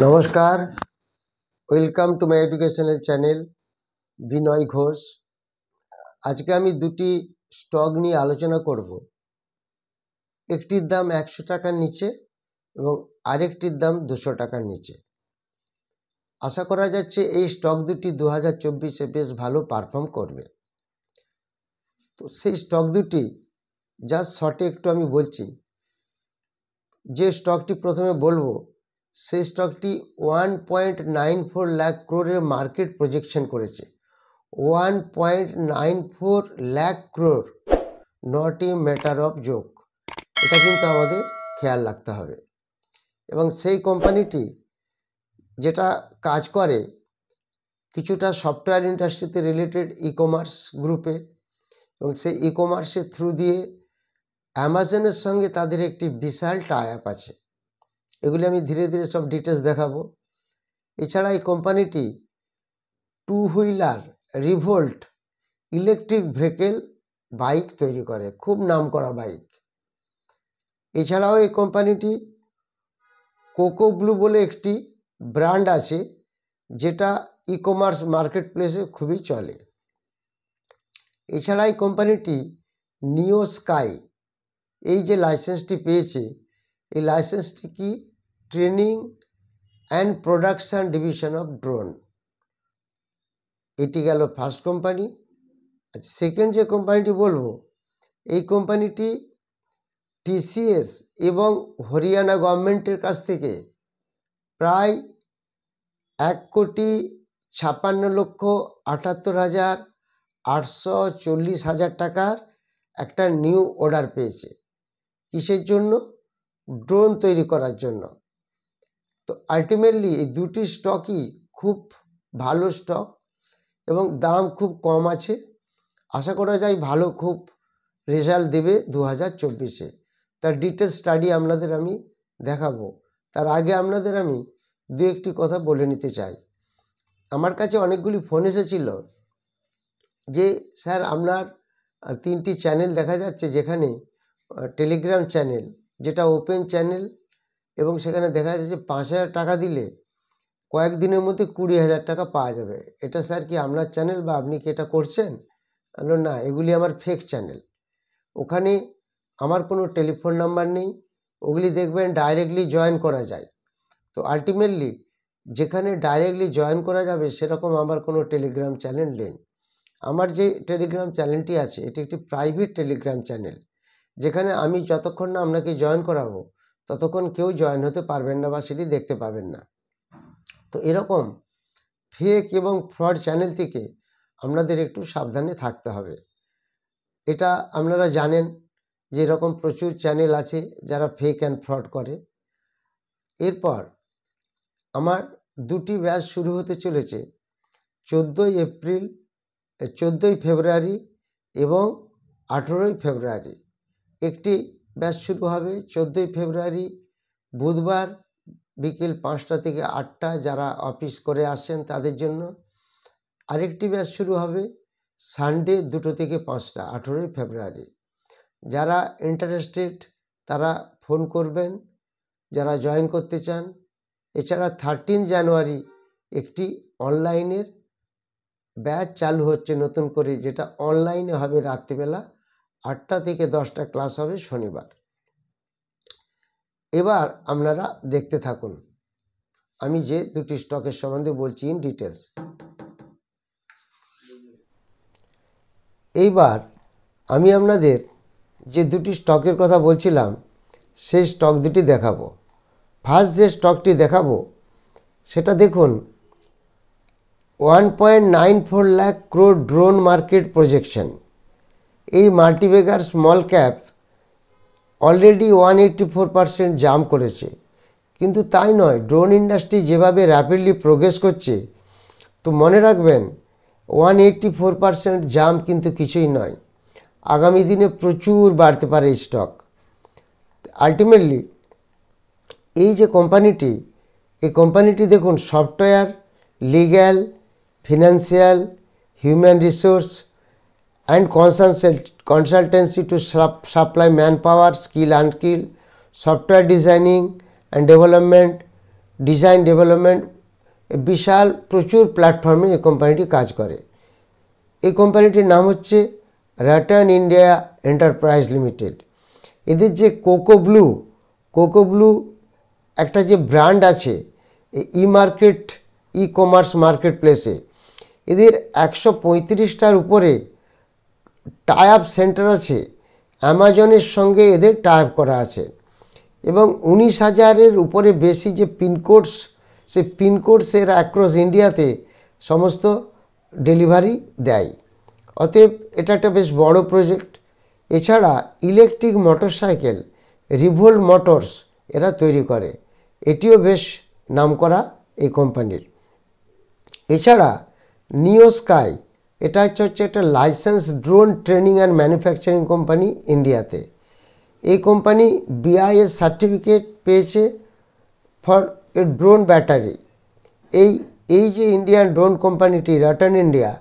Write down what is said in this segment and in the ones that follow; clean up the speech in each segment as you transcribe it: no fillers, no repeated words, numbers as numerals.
নমস্কার, welcome to my educational channel Binoy Ghosh. আজকে আমি দুটি স্টক নিয়ে আলোচনা করব। একটির দাম 100 টাকার নিচে এবং আরেকটির দাম 200 টাকার নিচে। আশা করা যাচ্ছে এই স্টক দুটি 2024-এ বেশ ভালো পারফর্ম করবে। তো সেই স্টক দুটি জাস্ট শর্টে একটু আমি বলছি। যে স্টকটি প্রথমে বলবো সেই স্টকটি 1.94 লাখ ক্রোরের মার্কেট প্রজেকশন করেছে। 1.94 lakh crore, not a matter of joke. এটা কিন্তু আমাদের খেয়াল রাখতে হবে। এবং সেই কোম্পানিটি যেটা কাজ করে কিছুটা সফটওয়্যার ইন্ডাস্ট্রিতে রিলেটেড ই কমার্স গ্রুপে, এবং সেই ই কমার্সের থ্রু দিয়ে অ্যামাজনের সঙ্গে তাদের একটি বিশাল টাই আপ আছে। এগুলি আমি ধীরে ধীরে সব ডিটেলস দেখাবো। এছাড়া এই কোম্পানিটি two wheeler, Revolt, electric vehicle bike তৈরি করে, খুব নামকরা বাইক। এছাড়াও এই কোম্পানিটি কোকো ব্লু বলে একটি ব্র্যান্ড আছে যেটা ই কমার্স মার্কেট প্লেসে খুবই চলে। এছাড়া এই কোম্পানিটি নিও স্কাই এই যে লাইসেন্সটি পেয়েছে, এই লাইসেন্সটি কি training and production division of drone. এটি গেল ফার্স্ট কোম্পানি। সেকেন্ড যে কোম্পানিটি বলবো, এই কোম্পানিটি টিসিএস এবং হরিয়ানা গভর্নমেন্টের কাছ থেকে প্রায় 1,58,78,840,000 টাকার একটা নিউ অর্ডার পেয়েছে। কিসের জন্য? ড্রোন তৈরি করার জন্য। তো আলটিমেটলি এই দুটি স্টকই খুব ভালো স্টক এবং দাম খুব কম আছে। আশা করা যায় ভালো খুব রেজাল্ট দেবে 2024-এ। তার ডিটেলস স্টাডি আপনাদের আমি দেখাবো। তার আগে আপনাদের আমি দু একটি কথা বলে নিতে চাই। আমার কাছে অনেকগুলি ফোন এসেছিল যে স্যার আপনার 3টি চ্যানেল দেখা যাচ্ছে, যেখানে টেলিগ্রাম চ্যানেল যেটা ওপেন চ্যানেল, এবং সেখানে দেখা যাচ্ছে 5,000 টাকা দিলে কয়েকদিনের মধ্যে 20,000 টাকা পাওয়া যাবে। এটা স্যার কি আপনার চ্যানেল বা আপনি কি এটা করছেন? না, এগুলি আমার ফেক চ্যানেল। ওখানে আমার কোনো টেলিফোন নাম্বার নেই, ওগুলি দেখবেন ডাইরেক্টলি জয়েন করা যায়। তো আলটিমেটলি যেখানে ডাইরেক্টলি জয়েন করা যাবে সেরকম আমার কোনো টেলিগ্রাম চ্যানেল নেই। আমার যে টেলিগ্রাম চ্যানেলটি আছে এটি একটি প্রাইভেট টেলিগ্রাম চ্যানেল, যেখানে আমি যতক্ষণ না আপনাকে জয়েন করাবো ততক্ষণ কেউ জয়েন হতে পারবেন না বা সেটি দেখতে পাবেন না। তো এরকম ফেক এবং ফ্রড চ্যানেল থেকে আপনাদের একটু সাবধানে থাকতে হবে। এটা আপনারা জানেন যে এরকম প্রচুর চ্যানেল আছে যারা ফেক অ্যান্ড ফ্রড করে। এরপর আমার দুটি ব্যাচ শুরু হতে চলেছে 14 ফেব্রুয়ারি এবং 18 ফেব্রুয়ারি। একটি ব্যাচ শুরু হবে 14 ফেব্রুয়ারি বুধবার বিকেল 5টা থেকে 8টা, যারা অফিস করে আসেন তাদের জন্য। আরেকটি ব্যাচ শুরু হবে সানডে 2টো থেকে 5টা 18 ফেব্রুয়ারি। যারা ইন্টারেস্টেড তারা ফোন করবেন, যারা জয়েন করতে চান। এছাড়া 13 জানুয়ারি একটি অনলাইনের ব্যাচ চালু হচ্ছে নতুন করে, যেটা অনলাইনে হবে রাত্রিবেলা 8টা থেকে 10টা ক্লাস হবে শনিবার। এবার আপনারা দেখতে থাকুন আমি যে দুটি স্টকের সম্বন্ধে বলছি ইন ডিটেলস। এইবার আমি আপনাদের যে দুটি স্টকের কথা বলছিলাম সেই স্টক দুটি দেখাবো। ফার্স্ট যে স্টকটি দেখাবো সেটা দেখুন 1.94 lakh crore drone market projection. এই মাল্টিবেগার স্মল ক্যাপ অলরেডি 184% জাম্প করেছে। কিন্তু তাই নয়, ড্রোন ইন্ডাস্ট্রি যেভাবে র্যাপিডলি প্রোগ্রেস করছে, তো মনে রাখবেন 184% জাম্প কিন্তু কিছুই নয়। আগামী দিনে প্রচুর বাড়তে পারে এই স্টক। আলটিমেটলি এই যে কোম্পানিটি, এই কোম্পানিটি দেখুন software, legal, financial, human resource and consultancy to supply manpower, skill, unskill, software designing and development, design development, বিশাল প্রচুর প্ল্যাটফর্মে এই কোম্পানিটি কাজ করে। এই কোম্পানিটির নাম হচ্ছে রাটান ইন্ডিয়া এন্টারপ্রাইজ লিমিটেড। এদের যে কোকো ব্লু একটা যে ব্র্যান্ড আছে ই মার্কেট, ই কমার্স মার্কেট প্লেসে, এদের 135টার উপরে টাই আপ সেন্টার আছে। অ্যামাজনের সঙ্গে এদের টাই আপ করা আছে এবং 19,000-এর উপরে বেশি যে পিনকোডস, সেই পিনকোডসের অ্যাক্রস ইন্ডিয়াতে সমস্ত ডেলিভারি দেয়। অতএব এটা একটা বেশ বড় প্রজেক্ট। এছাড়া ইলেকট্রিক মোটরসাইকেল রিভোল্ট মোটরস এরা তৈরি করে, এটিও বেশ নামকরা এই কোম্পানির। এছাড়া নিও স্কাই, এটা হচ্ছে একটা licence drone training and manufacturing company ইন্ডিয়াতে। এই কোম্পানি বিআইএস সার্টিফিকেট পেয়েছে ফর এ ড্রোন ব্যাটারি। এই যে ইন্ডিয়ান ড্রোন কোম্পানিটি রাটান ইন্ডিয়া,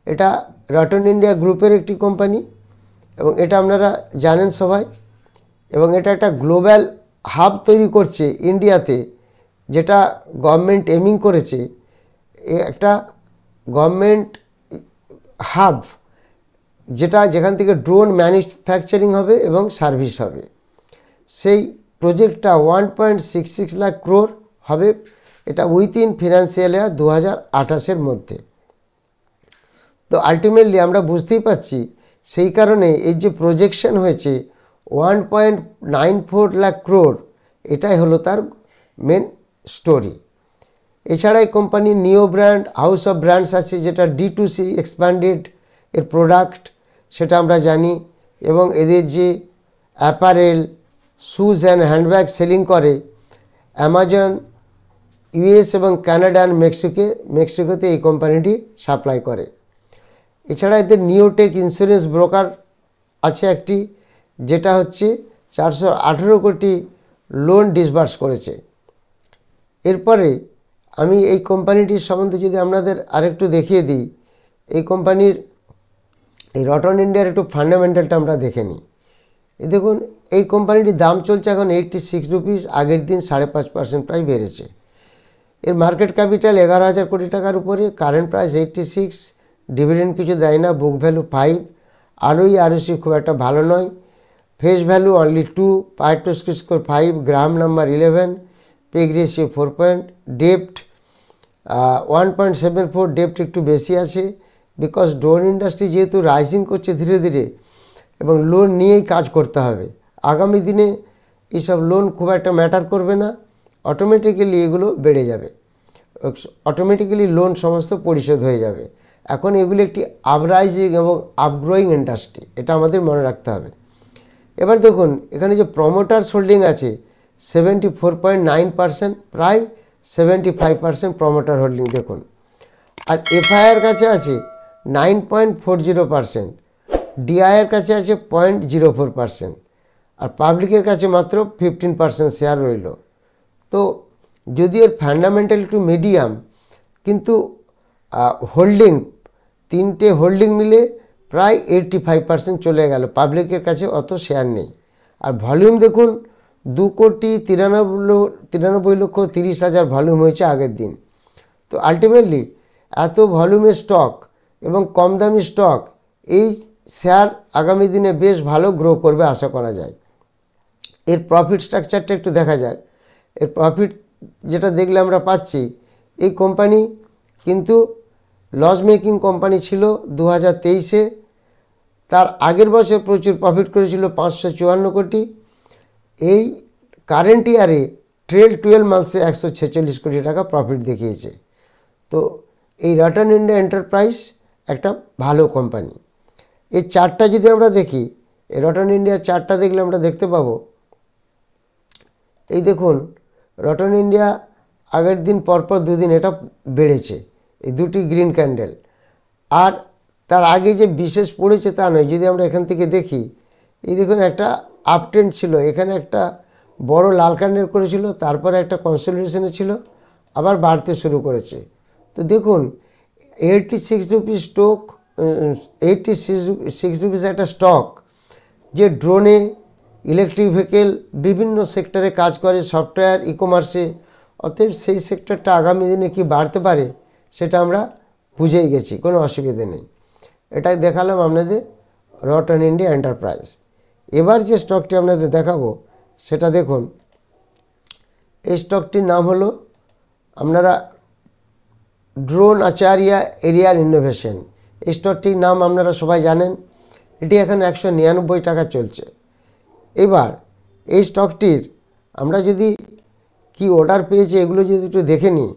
এটা রাটান ইন্ডিয়া গ্রুপের একটি কোম্পানি এবং এটা আপনারা জানেন সবাই। এবং এটা একটা গ্লোবাল হাব তৈরি করছে ইন্ডিয়াতে, যেটা গভর্নমেন্ট এমিং করেছে একটা গভর্নমেন্ট হাব, যেখান থেকে ড্রোন ম্যানুফ্যাকচারিং হবে এবং সার্ভিস হবে। সেই প্রজেক্টটা 1.66 লাখ ক্রোর হবে, এটা উইথিন ফিনান্সিয়াল ইয়ার 2028-এর মধ্যে। তো আলটিমেটলি আমরা বুঝতেই পারছি, সেই কারণে এই যে প্রজেকশন হয়েছে 1.94 লাখ ক্রোর, এটাই হলো তার মেন স্টোরি। এছাড়া এই কোম্পানির নিও ব্র্যান্ড, হাউস অফ ব্র্যান্ডস আছে, যেটা D2C এক্সপ্যান্ডেড এর প্রোডাক্ট, সেটা আমরা জানি। এবং এদের যে apparel, shoes and handbag selling করে, অ্যামাজন ইউএস এবং কানাডা অ্যান্ড মেক্সিকোতে এই কোম্পানিটি সাপ্লাই করে। এছাড়া এদের নিওটেক ইন্স্যুরেন্স ব্রোকার আছে একটি, যেটা হচ্ছে 418 কোটি লোন ডিসবার্স করেছে। এরপরে আমি এই কোম্পানিটির সম্বন্ধে যদি আপনাদের আরেকটু দেখিয়ে দিই, এই কোম্পানির এই রাটান ইন্ডিয়ার একটু ফান্ডামেন্টালটা আমরা দেখে নিই। দেখুন, এই কোম্পানিটির দাম চলছে এখন 86 রুপিস, আগের দিন 5.5% প্রায় বেড়েছে। এর মার্কেট ক্যাপিটাল 11,000 কোটি টাকার উপরে, কারেন্ট প্রাইস 86, ডিভিডেন্ড কিছু দেয় না, বুক ভ্যালু 5, ROE খুব একটা ভালো নয়, face value only 2, power two score 5, গ্রাম নাম্বার 11, পেগ রেশিও 4, ডেপ্ট 1.74, ডেপ্ট একটু বেশি আছে, বিকজ ড্রোন ইন্ডাস্ট্রি যেহেতু রাইজিং করছে ধীরে ধীরে এবং লোন নিয়েই কাজ করতে হবে। আগামী দিনে এইসব লোন খুব একটা ম্যাটার করবে না, অটোমেটিক্যালি এগুলো বেড়ে যাবে, অটোমেটিক্যালি লোন সমস্ত পরিশোধ হয়ে যাবে। এখন এগুলি একটি আপরাইজিং এবং আপগ্রোয়িং ইন্ডাস্ট্রি, এটা আমাদের মনে রাখতে হবে। এবার দেখুন, এখানে যে প্রমোটার্স হোল্ডিং আছে 74.9%, প্রায় 75% প্রমোটার হোল্ডিং দেখুন। আর এফআইআর কাছে আছে 9.40%, ডিআইআর কাছে আছে 0.04%, আর পাবলিকের কাছে মাত্র 15% শেয়ার রইল। তো যদি এর ফান্ডামেন্টাল একটু মিডিয়াম, কিন্তু হোল্ডিং, তিনটে হোল্ডিং মিলে প্রায় 85% চলে গেল, পাবলিকের কাছে অত শেয়ার নেই। আর ভলিউম দেখুন, 2,93,30,000 ভলিউম হয়েছে আগের দিন। তো আলটিমেটলি এত ভলিউমের স্টক এবং কম দামি স্টক, এই শেয়ার আগামী দিনে বেশ ভালো গ্রো করবে আশা করা যায়। এর প্রফিট স্ট্রাকচারটা একটু দেখা যায়। এর প্রফিট যেটা দেখলে আমরা পাচ্ছি, এই কোম্পানি কিন্তু লস মেকিং কোম্পানি ছিল 2023-এ, তার আগের বছর প্রচুর প্রফিট করেছিল 554 কোটি। এই কারেন্ট ইয়ারে ট্রেল 12 মান্থসে 146 কোটি টাকা প্রফিট দেখিয়েছে। তো এই রাটান ইন্ডিয়া এন্টারপ্রাইজ একটা ভালো কোম্পানি। এই চার্টটা যদি আমরা দেখি, এই রাটান ইন্ডিয়ার চার্টটা দেখলে আমরা দেখতে পাবো, এই দেখুন রাটান ইন্ডিয়া আগের দিন পরপর দুদিন এটা বেড়েছে, এই দুটি গ্রিন ক্যান্ডেল। আর তার আগে যে বিশেষ পড়েছে তা নয়, যদি আমরা এখান থেকে দেখি, এই দেখুন একটা আপট্রেন্ড ছিল, এখানে একটা বড় লাল ক্যান্ডেল করেছিল, তারপরে একটা কনসলিডেশনে ছিল, আবার বাড়তে শুরু করেছে। তো দেখুন 86 রুপিস স্টক, 86 রুপিস একটা স্টক, যে ড্রোনে, ইলেকট্রিক ভেহিকেল, বিভিন্ন সেক্টরে কাজ করে, সফটওয়্যার, ই কমার্সে, অতএব সেই সেক্টরটা আগামী দিনে কি বাড়তে পারে সেটা আমরা বুঝেই গেছি, কোনো অসুবিধে নেই। এটাই দেখালাম আপনাদের রটন ইন্ডিয়া এন্টারপ্রাইজ। এবার যে স্টকটি আপনাদের দেখাবো সেটা দেখুন, এই স্টকটির নাম হলো আপনারা ড্রোন আচারিয়া এরিয়াল ইনোভেশন। এই স্টকটির নাম আপনারা সবাই জানেন। এটি এখন 199 টাকা চলছে। এবার এই স্টকটির আমরা যদি কি অর্ডার পেয়েছে এগুলো যদি একটু দেখে নিই,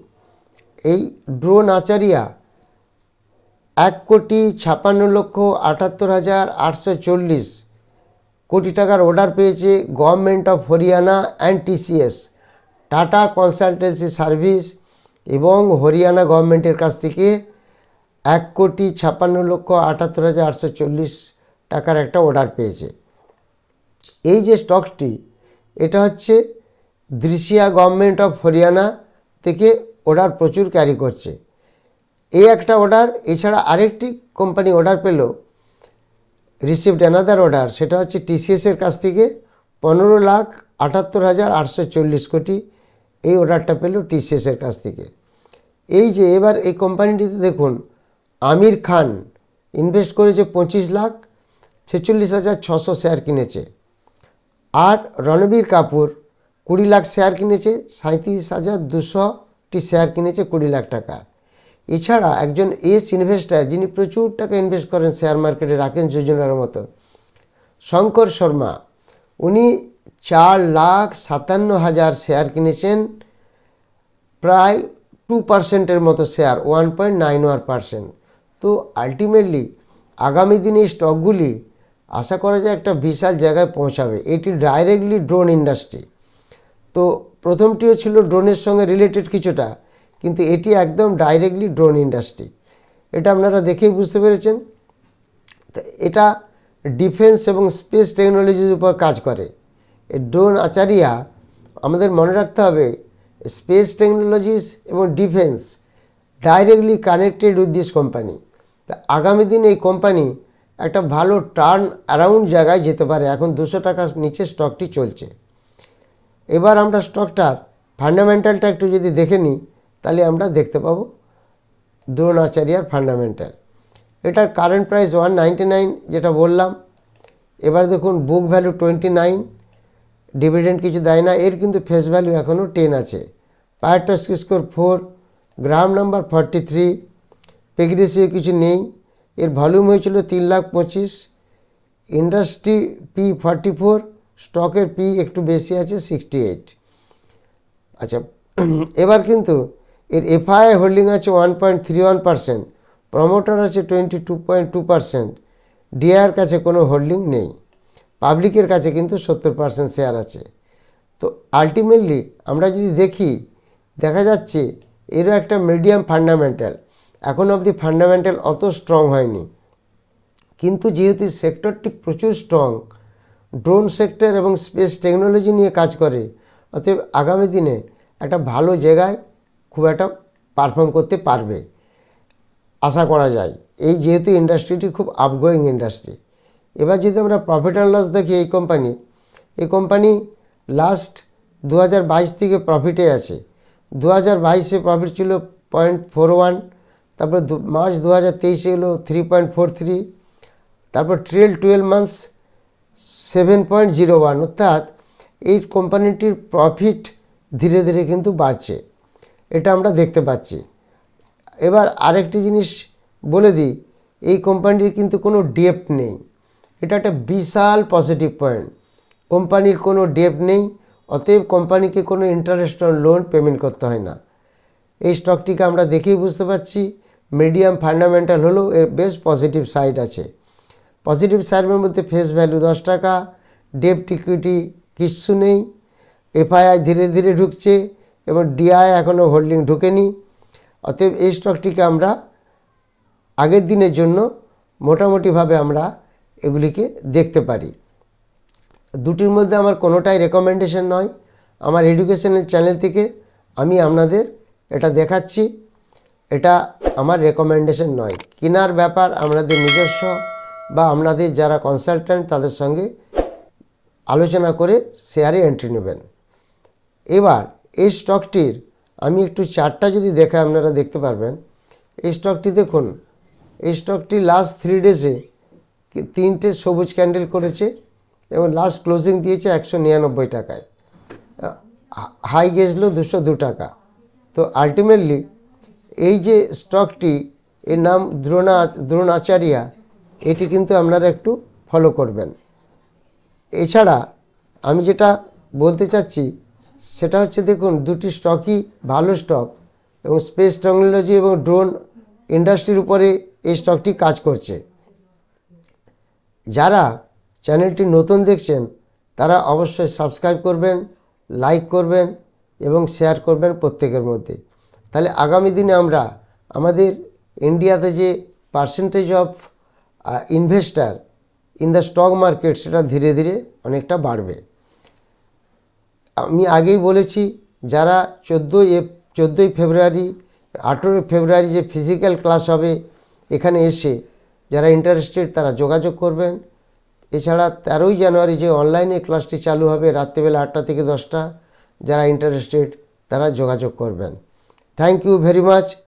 এই ড্রোন আচারিয়া 1,56,78,840 কোটি টাকার অর্ডার পেয়েছে government of Haryana and TCS, tata consultancy service এবং হরিয়ানা গভর্নমেন্টের কাছ থেকে 1,56,78,840 টাকার একটা অর্ডার পেয়েছে। এই যে স্টকটি, এটা হচ্ছে দৃশিয়া গভর্নমেন্ট অফ হরিয়ানা থেকে অর্ডার প্রচুর ক্যারি করছে। এই একটা অর্ডার, এছাড়া আরেকটি কোম্পানি অর্ডার পেল, রিসিভড অ্যানাদার অর্ডার, সেটা হচ্ছে টিসিএসের কাছ থেকে 15,78,840 কোটি। এই অর্ডারটা পেল টিসিএসের কাছ থেকে। এই যে এবার এই কোম্পানিটিতে দেখুন, আমির খান ইনভেস্ট করেছে 25,46,600 শেয়ার কিনেছে, আর রণবীর কাপুর 20 লাখ শেয়ার কিনেছে, 37,200টি শেয়ার কিনেছে 20 লাখ টাকা। এছাড়া একজন ইনভেস্টার যিনি প্রচুর টাকা ইনভেস্ট করেন শেয়ার মার্কেটে, রাকেশ যোজনার মতো, শঙ্কর শর্মা, উনি 4,57,000 শেয়ার কিনেছেন, প্রায় 2%-এর মতো শেয়ার, 1.91%। তো আলটিমেটলি আগামী দিনে স্টকগুলি আশা করা যায় একটা বিশাল জায়গায় পৌঁছাবে। এটি ডাইরেক্টলি ড্রোন ইন্ডাস্ট্রি। তো প্রথমটিও ছিল ড্রোনের সঙ্গে রিলেটেড কিছুটা, কিন্তু এটি একদম ডাইরেক্টলি ড্রোন ইন্ডাস্ট্রি। এটা আপনারা দেখেই বুঝতে পেরেছেন। তো এটা ডিফেন্স এবং স্পেস টেকনোলজির উপর কাজ করে। এই ড্রোন আচারিয়া, আমাদের মনে রাখতে হবে স্পেস টেকনোলজিস এবং defence directly connected with this company. তা আগামী দিন এই কোম্পানি একটা ভালো টার্ন অ্যারাউন্ড জায়গায় যেতে পারে। এখন 200 টাকার নিচে স্টকটি চলছে। এবার আমরা স্টকটার ফান্ডামেন্টালটা একটু যদি দেখে নিই, তাহলে আমরা দেখতে পাবো ড্রোন আচারিয়ার ফান্ডামেন্টাল। এটার কারেন্ট প্রাইস 199 যেটা বললাম। এবার দেখুন বুক ভ্যালু 29, ডিভিডেন্ড কিছু দেয় না, এর কিন্তু ফেস ভ্যালু এখনও 10 আছে। পায়ারটস্কি স্কোর 4, গ্রাম নাম্বার 43, পেগি রেশিও কিছু নেই। এর ভলিউম হয়েছিল 3,25,000, ইন্ডাস্ট্রি পি 44, স্টকের পি একটু বেশি আছে 68। আচ্ছা, এবার কিন্তু এর এফআইআই হোল্ডিং আছে 1.31%, প্রমোটার আছে 22.2%, ডিআইয়ের কাছে কোনো হোল্ডিং নেই, পাবলিকের কাছে কিন্তু 70% শেয়ার আছে। তো আলটিমেটলি আমরা যদি দেখি, দেখা যাচ্ছে এরও একটা মিডিয়াম ফান্ডামেন্টাল। এখন অবধি ফান্ডামেন্টাল অত স্ট্রং হয়নি, কিন্তু যেহেতু সেক্টরটি প্রচুর স্ট্রং, ড্রোন সেক্টর এবং স্পেস টেকনোলজি নিয়ে কাজ করে, অতএব আগামী দিনে একটা ভালো জায়গায় খুব একটা পারফর্ম করতে পারবে আশা করা যায়। এই যেহেতু ইন্ডাস্ট্রিটি খুব আপগোয়িং ইন্ডাস্ট্রি। এবার যদি আমরা প্রফিট অ্যান্ড লস দেখি, এই কোম্পানি লাস্ট 2022 থেকে প্রফিটে আছে। 2022-এ প্রফিট ছিল 0.41, তারপর মার্চ 2023-এ হলো 3.43, তারপর ট্রেল 12 মান্থস 7.01। অর্থাৎ এই কোম্পানিটির প্রফিট ধীরে ধীরে কিন্তু বাড়ছে, এটা আমরা দেখতে পাচ্ছি। এবার আরেকটি জিনিস বলে দিই, এই কোম্পানির কিন্তু কোনো ডেপ্ট নেই। এটা একটা বিশাল পজিটিভ পয়েন্ট। কোম্পানির কোনো ডেপ্ট নেই, অতএব কোম্পানিকে কোনো ইন্টারেস্ট অন লোন পেমেন্ট করতে হয় না। এই স্টকটিকে আমরা দেখেই বুঝতে পারছি মিডিয়াম ফান্ডামেন্টাল হলেও এর বেশ পজিটিভ সাইড আছে। পজিটিভ সাইডের মধ্যে ফেস ভ্যালু 10 টাকা, ডেপ্ট ইকুইটি কিচ্ছু নেই, এফআইআই ধীরে ধীরে ঢুকছে এবং ডিআই এখনও হোল্ডিং ঢুকেনি। অতএব এই স্টকটিকে আমরা আগের দিনের জন্য মোটামুটিভাবে আমরা এগুলিকে দেখতে পারি। দুটির মধ্যে আমার কোনোটাই রেকমেন্ডেশন নয়। আমার এডুকেশনাল চ্যানেল থেকে আমি আপনাদের এটা দেখাচ্ছি, এটা আমার রেকমেন্ডেশন নয়। কেনার ব্যাপার আপনাদের নিজস্ব বা আপনাদের যারা কনসালট্যান্ট তাদের সঙ্গে আলোচনা করে শেয়ারে এন্ট্রি নেবেন। এবার এই স্টকটির আমি একটু চার্টটা যদি দেখে আপনারা দেখতে পারবেন। এই স্টকটি দেখুন, এই স্টকটি লাস্ট 3 ডেজে 3টে সবুজ ক্যান্ডেল করেছে এবং লাস্ট ক্লোজিং দিয়েছে 199 টাকায়, হাই গেছিল 202 টাকা। তো আলটিমেটলি এই যে স্টকটি, এর নাম দ্রোণাচার্যা, এটি কিন্তু আপনারা একটু ফলো করবেন। এছাড়া আমি যেটা বলতে চাচ্ছি সেটা হচ্ছে, দেখুন দুটি স্টকই ভালো স্টক এবং স্পেস টেকনোলজি এবং ড্রোন ইন্ডাস্ট্রির উপরে এই স্টকটি কাজ করছে। যারা চ্যানেলটি নতুন দেখছেন তারা অবশ্যই সাবস্ক্রাইব করবেন, লাইক করবেন এবং শেয়ার করবেন প্রত্যেকের মধ্যে। তাহলে আগামী দিনে আমরা আমাদের ইন্ডিয়াতে যে percentage of investor in the stock market সেটা ধীরে ধীরে অনেকটা বাড়বে। আমি আগেই বলেছি, যারা 14ই ফেব্রুয়ারি 18ই ফেব্রুয়ারি যে ফিজিক্যাল ক্লাস হবে এখানে এসে যারা ইন্টারেস্টেড তারা যোগাযোগ করবেন। এছাড়া 13ই জানুয়ারি যে অনলাইনে ক্লাসটি চালু হবে রাত্রিবেলা 8টা থেকে 10টা, যারা ইন্টারেস্টেড তারা যোগাযোগ করবেন। Thank you very much.